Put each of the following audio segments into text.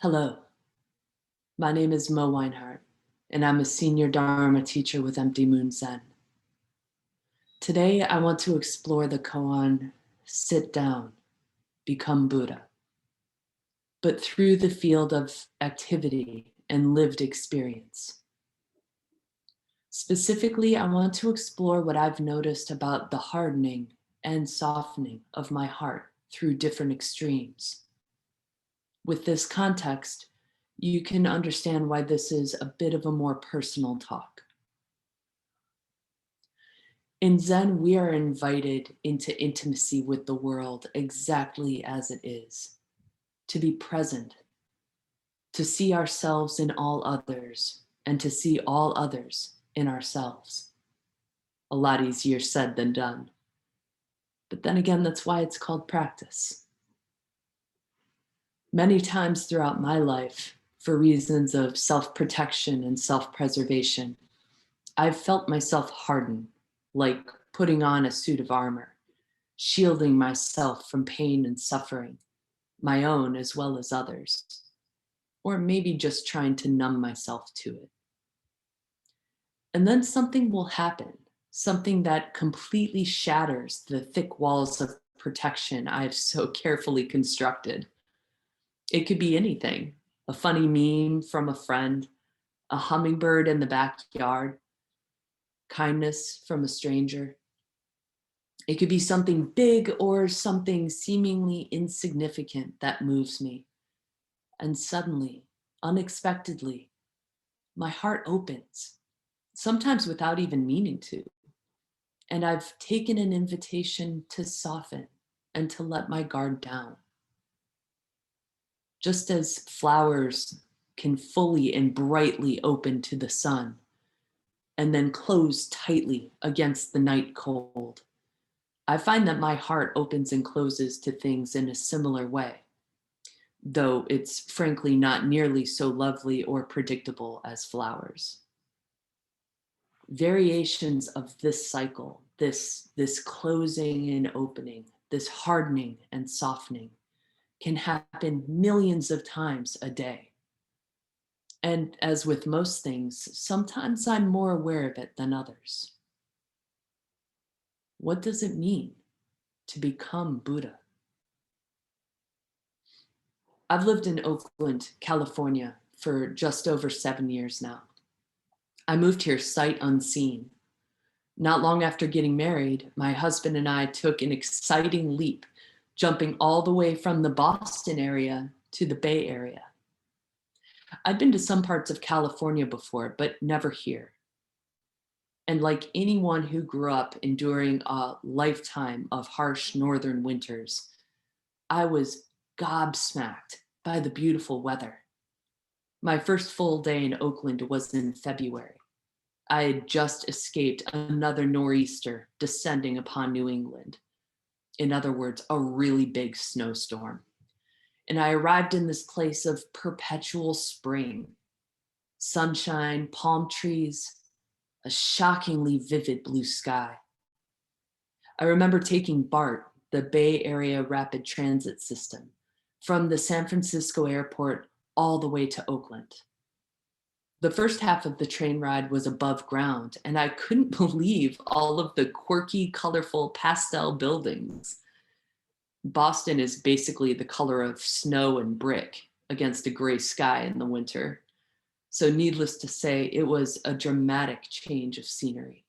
Hello, my name is Mo Weinhardt, and I'm a senior Dharma teacher with Empty Moon Zen. Today, I want to explore the koan, Sit Down, Become Buddha, but through the field of activity and lived experience. Specifically, I want to explore what I've noticed about the hardening and softening of my heart through different extremes. With this context, you can understand why this is a bit of a more personal talk. In Zen, we are invited into intimacy with the world exactly as it is, to be present, to see ourselves in all others, and to see all others in ourselves. A lot easier said than done. But then again, that's why it's called practice. Many times throughout my life, for reasons of self-protection and self-preservation, I've felt myself harden, like putting on a suit of armor, shielding myself from pain and suffering, my own as well as others, or maybe just trying to numb myself to it. And then something will happen, something that completely shatters the thick walls of protection I've so carefully constructed. It could be anything, a funny meme from a friend, a hummingbird in the backyard, kindness from a stranger. It could be something big or something seemingly insignificant that moves me. And suddenly, unexpectedly, my heart opens, sometimes without even meaning to. And I've taken an invitation to soften and to let my guard down. Just as flowers can fully and brightly open to the sun and then close tightly against the night cold, I find that my heart opens and closes to things in a similar way, though it's frankly not nearly so lovely or predictable as flowers. Variations of this cycle, this closing and opening, this hardening and softening, can happen millions of times a day. And as with most things, sometimes I'm more aware of it than others. What does it mean to become Buddha? I've lived in Oakland, California for just over 7 years now. I moved here sight unseen. Not long after getting married, my husband and I took an exciting leap, jumping all the way from the Boston area to the Bay Area. I'd been to some parts of California before, but never here. And like anyone who grew up enduring a lifetime of harsh northern winters, I was gobsmacked by the beautiful weather. My first full day in Oakland was in February. I had just escaped another nor'easter descending upon New England. In other words, a really big snowstorm. And I arrived in this place of perpetual spring, sunshine, palm trees, a shockingly vivid blue sky. I remember taking BART, the Bay Area Rapid Transit System, from the San Francisco airport all the way to Oakland. The first half of the train ride was above ground, and I couldn't believe all of the quirky, colorful pastel buildings. Boston is basically the color of snow and brick against a gray sky in the winter. So needless to say, it was a dramatic change of scenery.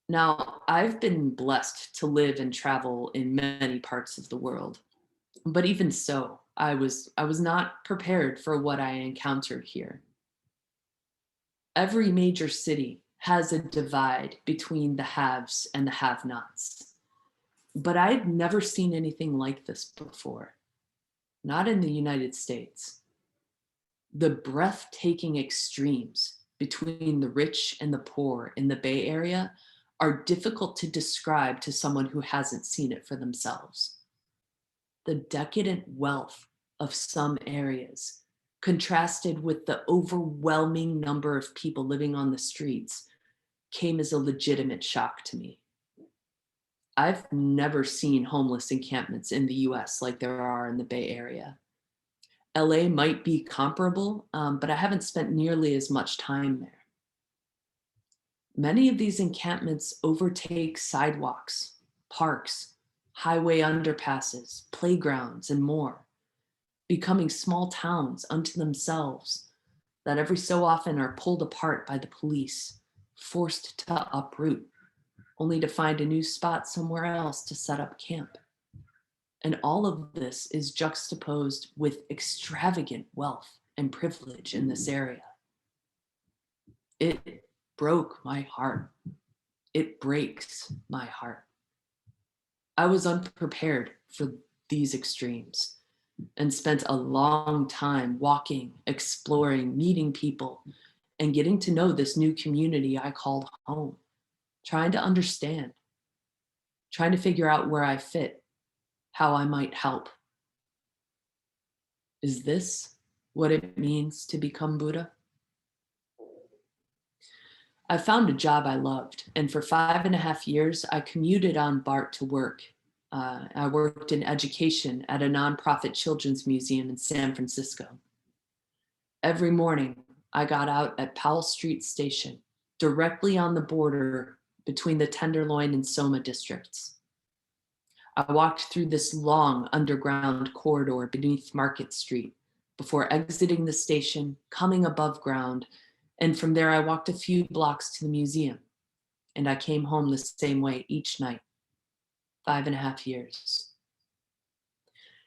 Now, I've been blessed to live and travel in many parts of the world, but even so, I was not prepared for what I encountered here. Every major city has a divide between the haves and the have-nots. But I'd never seen anything like this before, not in the United States. The breathtaking extremes between the rich and the poor in the Bay Area are difficult to describe to someone who hasn't seen it for themselves. The decadent wealth of some areas contrasted with the overwhelming number of people living on the streets came as a legitimate shock to me. I've never seen homeless encampments in the US like there are in the Bay Area. LA might be comparable, but I haven't spent nearly as much time there. Many of these encampments overtake sidewalks, parks, highway underpasses, playgrounds, and more, becoming small towns unto themselves that every so often are pulled apart by the police, forced to uproot, only to find a new spot somewhere else to set up camp. And all of this is juxtaposed with extravagant wealth and privilege in this area. It broke my heart. It breaks my heart. I was unprepared for these extremes and spent a long time walking, exploring, meeting people, and getting to know this new community I called home, trying to understand, trying to figure out where I fit, how I might help. Is this what it means to become Buddha? I found a job I loved, and for 5.5 years, I commuted on BART to work. I worked in education at a nonprofit children's museum in San Francisco. Every morning, I got out at Powell Street Station, directly on the border between the Tenderloin and Soma districts. I walked through this long underground corridor beneath Market Street before exiting the station, coming above ground, and from there I walked a few blocks to the museum, and I came home the same way each night, 5.5 years.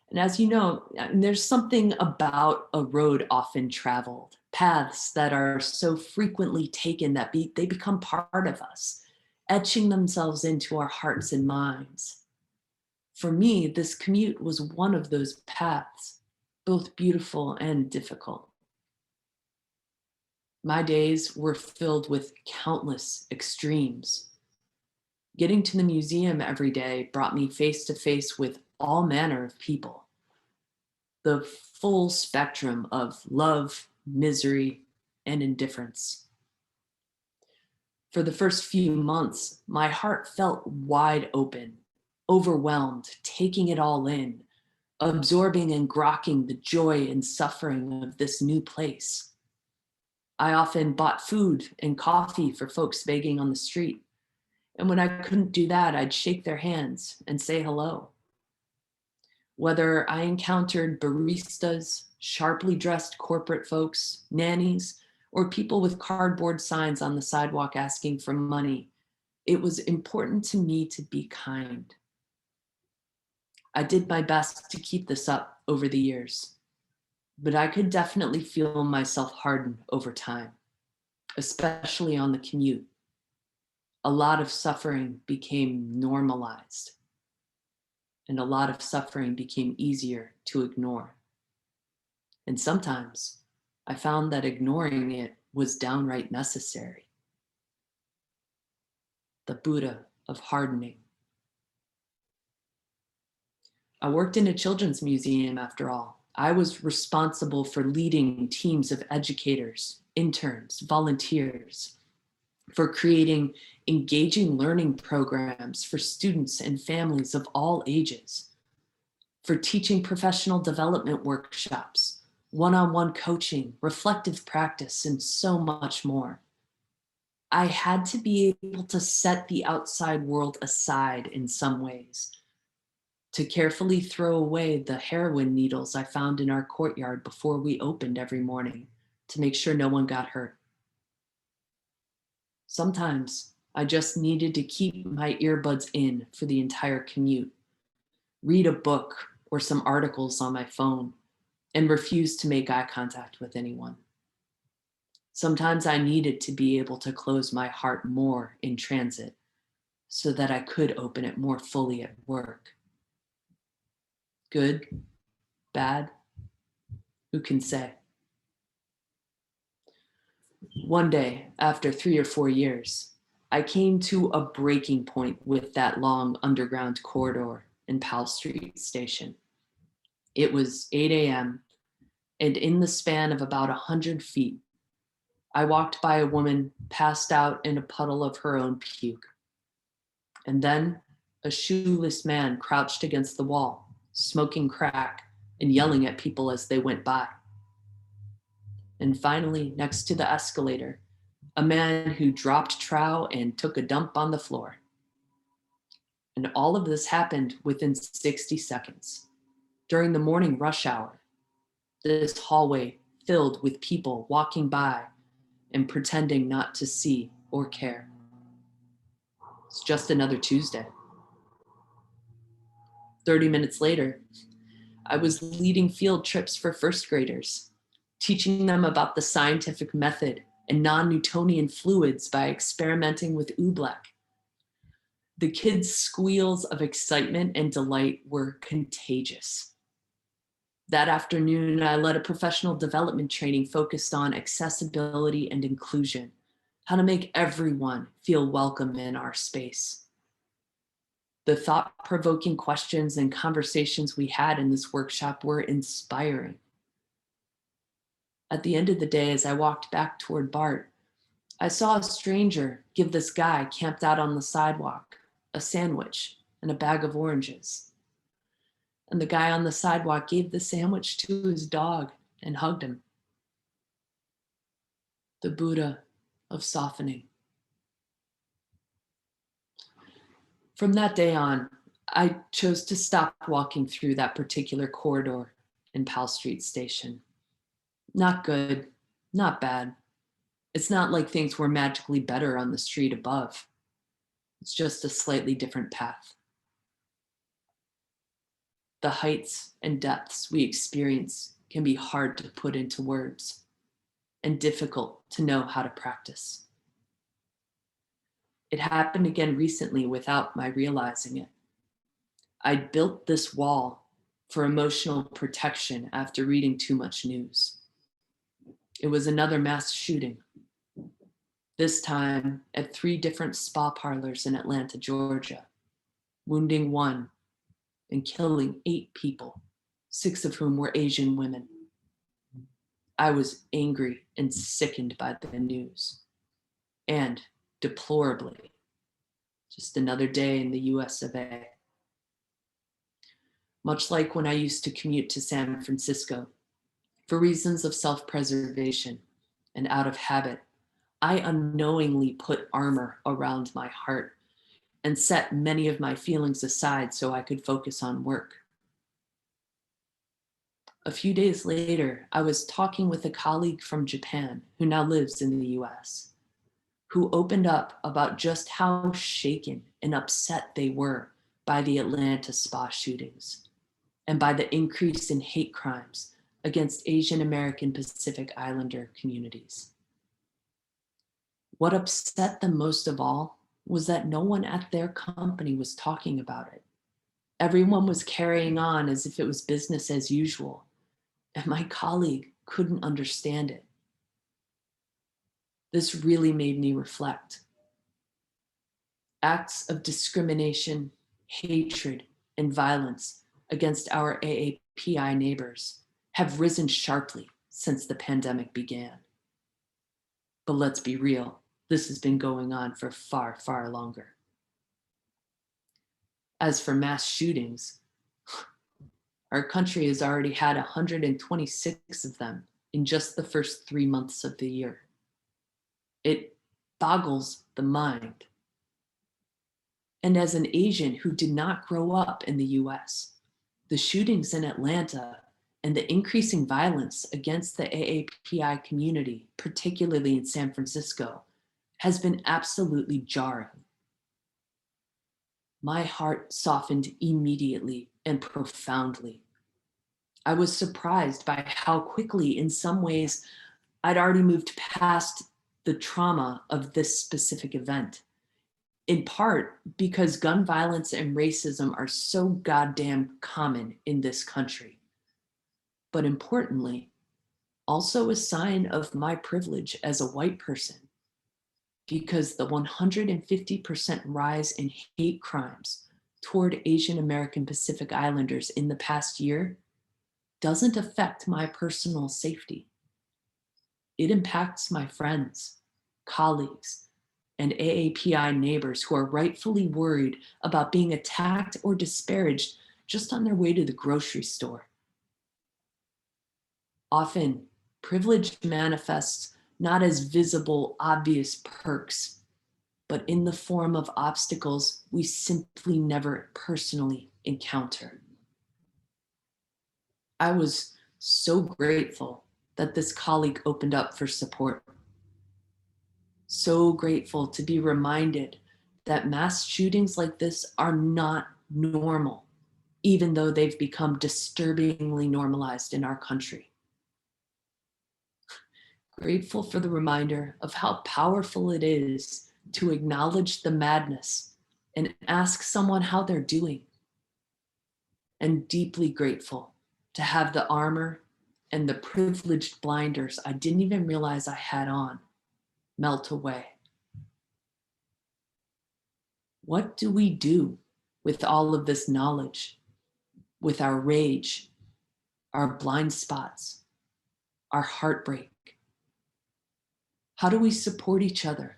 And as you know, there's something about a road often traveled, paths that are so frequently taken that they become part of us, etching themselves into our hearts and minds. For me, this commute was one of those paths, both beautiful and difficult. My days were filled with countless extremes. Getting to the museum every day brought me face to face with all manner of people. The full spectrum of love, misery, and indifference. For the first few months, my heart felt wide open, overwhelmed, taking it all in, absorbing and grokking the joy and suffering of this new place. I often bought food and coffee for folks begging on the street. And when I couldn't do that, I'd shake their hands and say hello. Whether I encountered baristas, sharply dressed corporate folks, nannies, or people with cardboard signs on the sidewalk asking for money, it was important to me to be kind. I did my best to keep this up over the years, but I could definitely feel myself harden over time, especially on the commute. A lot of suffering became normalized, and a lot of suffering became easier to ignore. And sometimes I found that ignoring it was downright necessary. The Buddha of hardening. I worked in a children's museum after all. I was responsible for leading teams of educators, interns, volunteers, for creating engaging learning programs for students and families of all ages, for teaching professional development workshops, one-on-one coaching, reflective practice, and so much more. I had to be able to set the outside world aside in some ways, to carefully throw away the heroin needles I found in our courtyard before we opened every morning to make sure no one got hurt. Sometimes I just needed to keep my earbuds in for the entire commute, read a book or some articles on my phone, and refuse to make eye contact with anyone. Sometimes I needed to be able to close my heart more in transit so that I could open it more fully at work. Good, bad, who can say? One day, after 3 or 4 years, I came to a breaking point with that long underground corridor in Powell Street Station. It was 8 a.m., and in the span of about 100 feet, I walked by a woman passed out in a puddle of her own puke. And then a shoeless man crouched against the wall, smoking crack and yelling at people as they went by. And finally, next to the escalator, a man who dropped trow and took a dump on the floor. And all of this happened within 60 seconds. During the morning rush hour, this hallway filled with people walking by and pretending not to see or care. It's just another Tuesday. 30 minutes later, I was leading field trips for first graders, teaching them about the scientific method and non-Newtonian fluids by experimenting with oobleck. The kids' squeals of excitement and delight were contagious. That afternoon, I led a professional development training focused on accessibility and inclusion, how to make everyone feel welcome in our space. The thought-provoking questions and conversations we had in this workshop were inspiring. At the end of the day, as I walked back toward Bart, I saw a stranger give this guy camped out on the sidewalk a sandwich and a bag of oranges. And the guy on the sidewalk gave the sandwich to his dog and hugged him. The Buddha of softening. From that day on, I chose to stop walking through that particular corridor in Powell Street Station. Not good, not bad. It's not like things were magically better on the street above. It's just a slightly different path. The heights and depths we experience can be hard to put into words and difficult to know how to practice. It happened again recently without my realizing it. I built this wall for emotional protection after reading too much news. It was another mass shooting, this time at 3 different spa parlors in Atlanta, Georgia, wounding 1 and killing 8 people, 6 of whom were Asian women. I was angry and sickened by the news, and deplorably, just another day in the US of A. Much like when I used to commute to San Francisco, for reasons of self-preservation and out of habit, I unknowingly put armor around my heart and set many of my feelings aside so I could focus on work. A few days later, I was talking with a colleague from Japan who now lives in the US, who opened up about just how shaken and upset they were by the Atlanta spa shootings and by the increase in hate crimes against Asian American Pacific Islander communities. What upset them most of all was that no one at their company was talking about it. Everyone was carrying on as if it was business as usual, and my colleague couldn't understand it. This really made me reflect. Acts of discrimination, hatred, and violence against our AAPI neighbors have risen sharply since the pandemic began. But let's be real, this has been going on for far, far longer. As for mass shootings, our country has already had 126 of them in just the first 3 months of the year. It boggles the mind. And as an Asian who did not grow up in the US, the shootings in Atlanta and the increasing violence against the AAPI community, particularly in San Francisco, has been absolutely jarring. My heart softened immediately and profoundly. I was surprised by how quickly, in some ways, I'd already moved past the trauma of this specific event, in part because gun violence and racism are so goddamn common in this country. But importantly, also a sign of my privilege as a white person, because the 150% rise in hate crimes toward Asian American Pacific Islanders in the past year doesn't affect my personal safety. It impacts my friends, colleagues, and AAPI neighbors who are rightfully worried about being attacked or disparaged just on their way to the grocery store. Often, privilege manifests not as visible, obvious perks, but in the form of obstacles we simply never personally encounter. I was so grateful that this colleague opened up for support. So grateful to be reminded that mass shootings like this are not normal, even though they've become disturbingly normalized in our country. Grateful for the reminder of how powerful it is to acknowledge the madness and ask someone how they're doing. And deeply grateful to have the armor and the privileged blinders I didn't even realize I had on melt away. What do we do with all of this knowledge, with our rage, our blind spots, our heartbreak? How do we support each other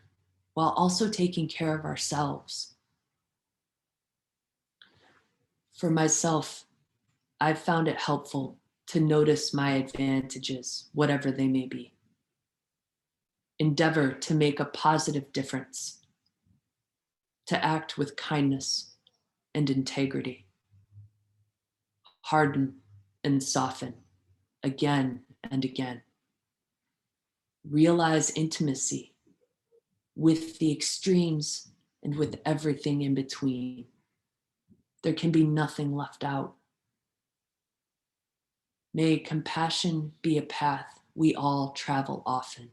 while also taking care of ourselves? For myself, I've found it helpful to notice my advantages, whatever they may be. Endeavor to make a positive difference, to act with kindness and integrity. Harden and soften again and again. Realize intimacy with the extremes and with everything in between. There can be nothing left out. May compassion be a path we all travel often,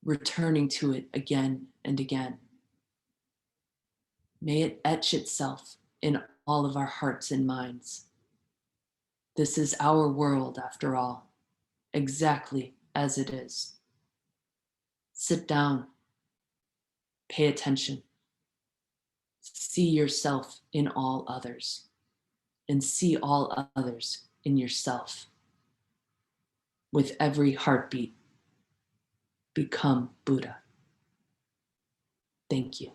returning to it again and again. May it etch itself in all of our hearts and minds. This is our world, after all, exactly as it is. Sit down, pay attention, see yourself in all others, and see all others in yourself. With every heartbeat, become Buddha. Thank you.